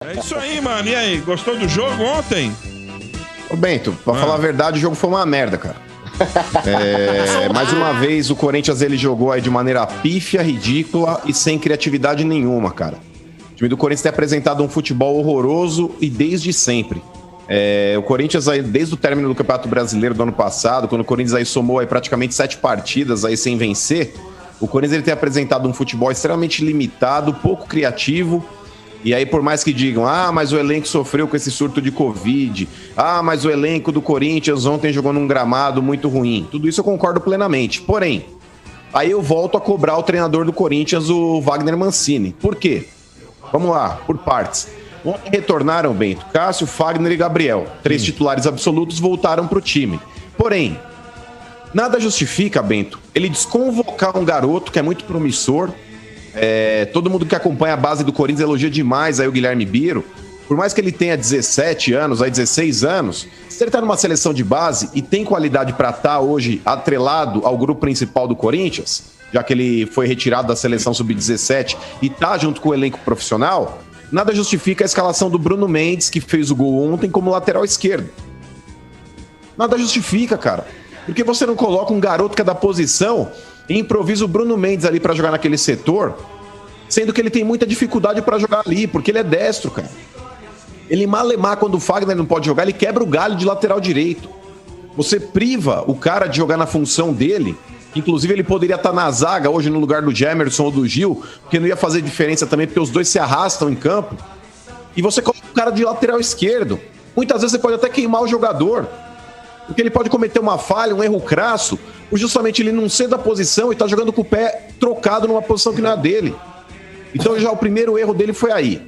É isso aí, mano. E aí, gostou do jogo ontem? Ô Bento, pra falar a verdade, o jogo foi uma merda, cara. Mais uma vez, o Corinthians ele jogou aí de maneira pífia, ridícula e sem criatividade nenhuma, cara. O time do Corinthians tem apresentado um futebol horroroso e desde sempre. O Corinthians, aí, desde o término do Campeonato Brasileiro do ano passado, quando o Corinthians aí somou aí praticamente 7 partidas aí sem vencer, o Corinthians ele tem apresentado um futebol extremamente limitado, pouco criativo. E aí, por mais que digam, mas o elenco sofreu com esse surto de Covid, mas o elenco do Corinthians ontem jogou num gramado muito ruim. Tudo isso eu concordo plenamente. Porém, aí eu volto a cobrar o treinador do Corinthians, o Wagner Mancini. Por quê? Vamos lá, por partes. Ontem retornaram, Bento, Cássio, Fagner e Gabriel. 3 titulares absolutos voltaram para o time. Porém, nada justifica, Bento, ele desconvocar um garoto que é muito promissor. Todo mundo que acompanha a base do Corinthians elogia demais aí o Guilherme Biro. Por mais que ele tenha 17 anos, aí 16 anos, se ele tá numa seleção de base e tem qualidade para estar hoje atrelado ao grupo principal do Corinthians, já que ele foi retirado da seleção sub-17 e tá junto com o elenco profissional, nada justifica a escalação do Bruno Mendes, que fez o gol ontem, como lateral esquerdo. Nada justifica, cara. Por que você não coloca um garoto que é da posição e improvisa o Bruno Mendes ali pra jogar naquele setor, sendo que ele tem muita dificuldade pra jogar ali, porque ele é destro, cara. Ele malemar, quando o Fagner não pode jogar, ele quebra o galho de lateral direito. Você priva o cara de jogar na função dele, inclusive ele poderia estar na zaga hoje no lugar do Gemerson ou do Gil, porque não ia fazer diferença também, porque os dois se arrastam em campo, e você coloca o cara de lateral esquerdo. Muitas vezes você pode até queimar o jogador, porque ele pode cometer uma falha, um erro crasso, por justamente ele não ser da posição e tá jogando com o pé trocado numa posição que não é dele. Então já o primeiro erro dele foi aí.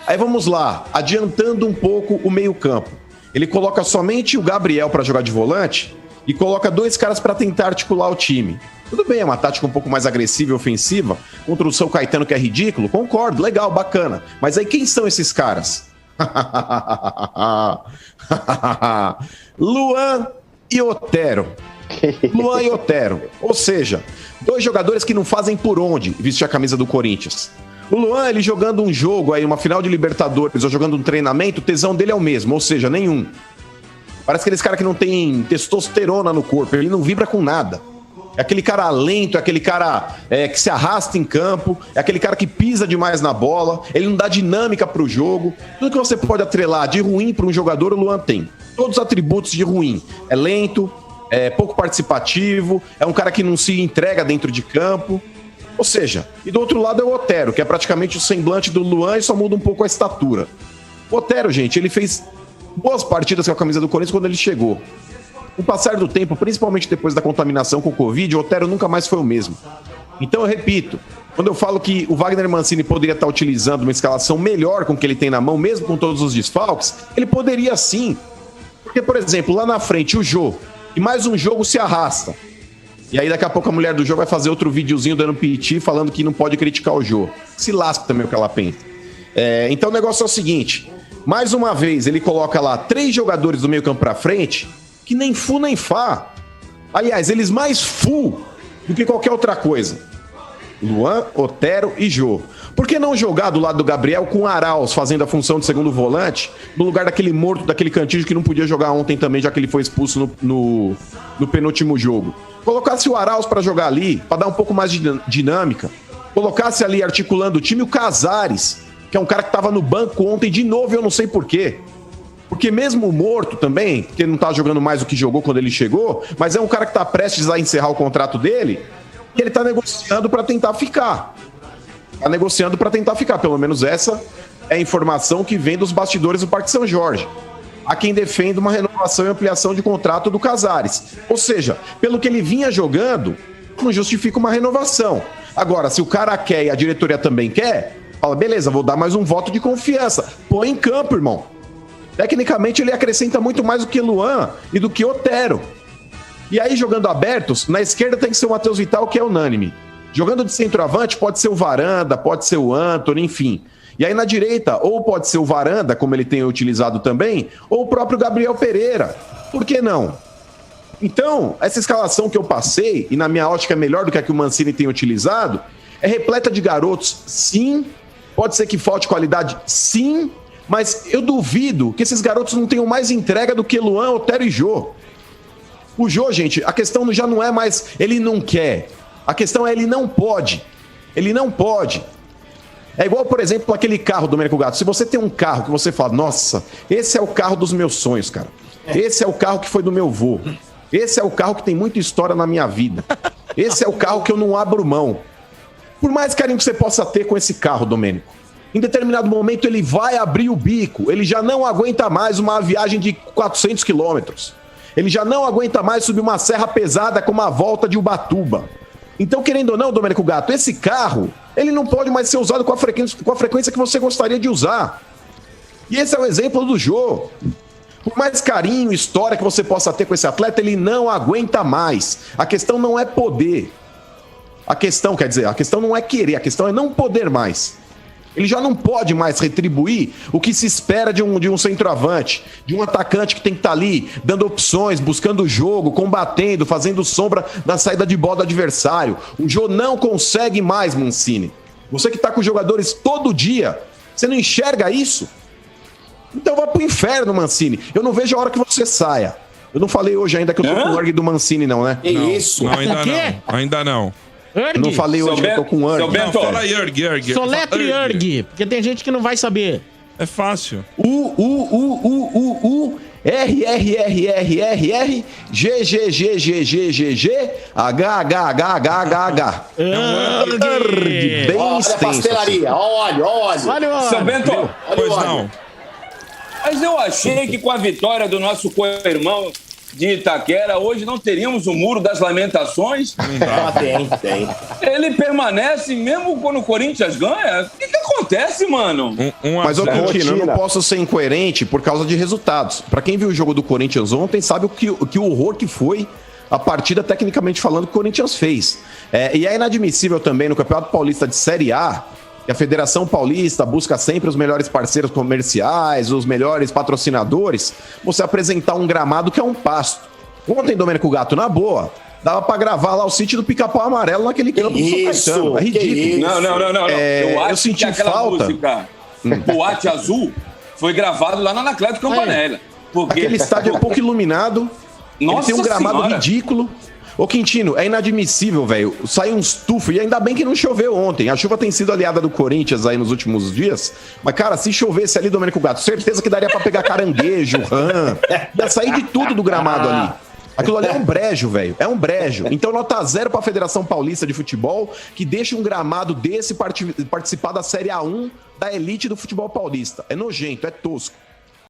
Aí vamos lá, adiantando um pouco o meio-campo. Ele coloca somente o Gabriel para jogar de volante e coloca 2 caras para tentar articular o time. Tudo bem, é uma tática um pouco mais agressiva e ofensiva contra o São Caetano, que é ridículo, concordo, legal, bacana. Mas aí quem são esses caras? Luan e Otero. Luan e Otero. Ou seja, 2 jogadores que não fazem por onde vestir a camisa do Corinthians. O Luan, ele jogando um jogo aí, uma final de Libertadores, ou jogando um treinamento, o tesão dele é o mesmo, ou seja, nenhum. Parece aqueles cara que não tem testosterona no corpo, ele não vibra com nada. É aquele cara lento, é aquele cara que se arrasta em campo, é aquele cara que pisa demais na bola, ele não dá dinâmica pro jogo. Tudo que você pode atrelar de ruim para um jogador, o Luan tem. Todos os atributos de ruim. É lento, é pouco participativo, é um cara que não se entrega dentro de campo. Ou seja, e do outro lado é o Otero, que é praticamente o semblante do Luan e só muda um pouco a estatura. O Otero, gente, ele fez boas partidas com a camisa do Corinthians quando ele chegou. Com o passar do tempo, principalmente depois da contaminação com o Covid, o Otero nunca mais foi o mesmo. Então eu repito, quando eu falo que o Wagner Mancini poderia estar utilizando uma escalação melhor com o que ele tem na mão, mesmo com todos os desfalques, ele poderia sim. Porque, por exemplo, lá na frente o Jô, e mais um jogo se arrasta. E aí daqui a pouco a mulher do Jô vai fazer outro videozinho dando piti, falando que não pode criticar o Jô. Se lasca também o que ela pensa. Então o negócio é o seguinte, mais uma vez ele coloca lá 3 jogadores do meio campo pra frente, que nem fu nem fá. Aliás, eles mais fu do que qualquer outra coisa. Luan, Otero e Jô. Por que não jogar do lado do Gabriel com o Arauz fazendo a função de segundo volante, no lugar daquele morto, daquele Cantígio que não podia jogar ontem também, já que ele foi expulso no penúltimo jogo? Colocasse o Arauz para jogar ali, para dar um pouco mais de dinâmica. Colocasse ali articulando o time o Casares, que é um cara que estava no banco ontem de novo, eu não sei porquê. Porque mesmo morto também, porque não tá jogando mais do que jogou quando ele chegou, mas é um cara que tá prestes a encerrar o contrato dele e ele tá negociando para tentar ficar. Tá negociando para tentar ficar, pelo menos essa é a informação que vem dos bastidores do Parque São Jorge. Há quem defenda uma renovação e ampliação de contrato do Casares. Ou seja, pelo que ele vinha jogando, não justifica uma renovação. Agora, se o cara quer e a diretoria também quer, fala, beleza, vou dar mais um voto de confiança. Põe em campo, irmão. Tecnicamente ele acrescenta muito mais do que Luan e do que Otero. E aí jogando abertos, na esquerda tem que ser o Matheus Vital, que é unânime. Jogando de centroavante pode ser o Varanda, pode ser o Antony, enfim. E aí na direita, ou pode ser o Varanda, como ele tem utilizado também, ou o próprio Gabriel Pereira. Por que não? Então, essa escalação que eu passei, e na minha ótica é melhor do que a que o Mancini tem utilizado, é repleta de garotos, sim. Pode ser que falte qualidade, sim. Mas eu duvido que esses garotos não tenham mais entrega do que Luan, Otero e Jô. O Jô, gente, a questão já não é mais ele não quer. A questão é ele não pode. Ele não pode. É igual, por exemplo, aquele carro, Domênico Gato. Se você tem um carro que você fala, nossa, esse é o carro dos meus sonhos, cara. Esse é o carro que foi do meu vô. Esse é o carro que tem muita história na minha vida. Esse é o carro que eu não abro mão. Por mais carinho que você possa ter com esse carro, Domênico, em determinado momento ele vai abrir o bico. Ele já não aguenta mais uma viagem de 400 quilômetros. Ele já não aguenta mais subir uma serra pesada como a volta de Ubatuba. Então, querendo ou não, Domênico Gato, esse carro, ele não pode mais ser usado com a frequência que você gostaria de usar. E esse é o exemplo do Jô. Por mais carinho, história que você possa ter com esse atleta, ele não aguenta mais. A questão não é poder. A questão não é querer, a questão é não poder mais. Ele já não pode mais retribuir o que se espera de um centroavante, de um atacante que tem que estar ali, dando opções, buscando o jogo, combatendo, fazendo sombra na saída de bola do adversário. O Jô não consegue mais, Mancini. Você que está com os jogadores todo dia, você não enxerga isso? Então vá pro inferno, Mancini. Eu não vejo a hora que você saia. Eu não falei hoje ainda que eu tô com o Erg do Mancini, não, né? Não, isso? Não, ainda não. Ainda não. Eu não falei hoje que eu tô com o Erg. Não, fala aí, Erg. Soletra e Erg, porque tem gente que não vai saber. É fácil. R G G G G G G G H H H H H H. Erg, bem extenso. Pastelaria, olha. Seu Bento, pois não. Mas eu achei que com a vitória do nosso co-irmão de Itaquera, hoje não teríamos o Muro das Lamentações. Tem. Ele permanece mesmo quando o Corinthians ganha? O que acontece, mano? Mas, Coutinho, eu não posso ser incoerente por causa de resultados. Pra quem viu o jogo do Corinthians ontem, sabe o que horror que foi a partida, tecnicamente falando, que o Corinthians fez. E é inadmissível também no Campeonato Paulista de Série A, que a Federação Paulista busca sempre os melhores parceiros comerciais, os melhores patrocinadores, você apresentar um gramado que é um pasto. Ontem, Domênico Gato, na boa, dava pra gravar lá o sítio do Pica-Pau Amarelo naquele campo do São Caetano. É ridículo. Não. Eu acho senti que aquela falta. música, Boate Azul, foi gravado lá na Anacleto Campanella. Porque... Aquele estádio é pouco iluminado, ele tem um gramado ridículo. Ô Quintino, é inadmissível, velho. Sai uns tufos, e ainda bem que não choveu ontem. A chuva tem sido aliada do Corinthians aí nos últimos dias. Mas, cara, se chovesse ali, Domênico Gato, certeza que daria pra pegar caranguejo, rã. Ia sair de tudo do gramado ali. Aquilo ali é um brejo, velho. É um brejo. Então, nota 0 pra Federação Paulista de Futebol, que deixa um gramado desse participar da Série A1 da elite do futebol paulista. É nojento, é tosco.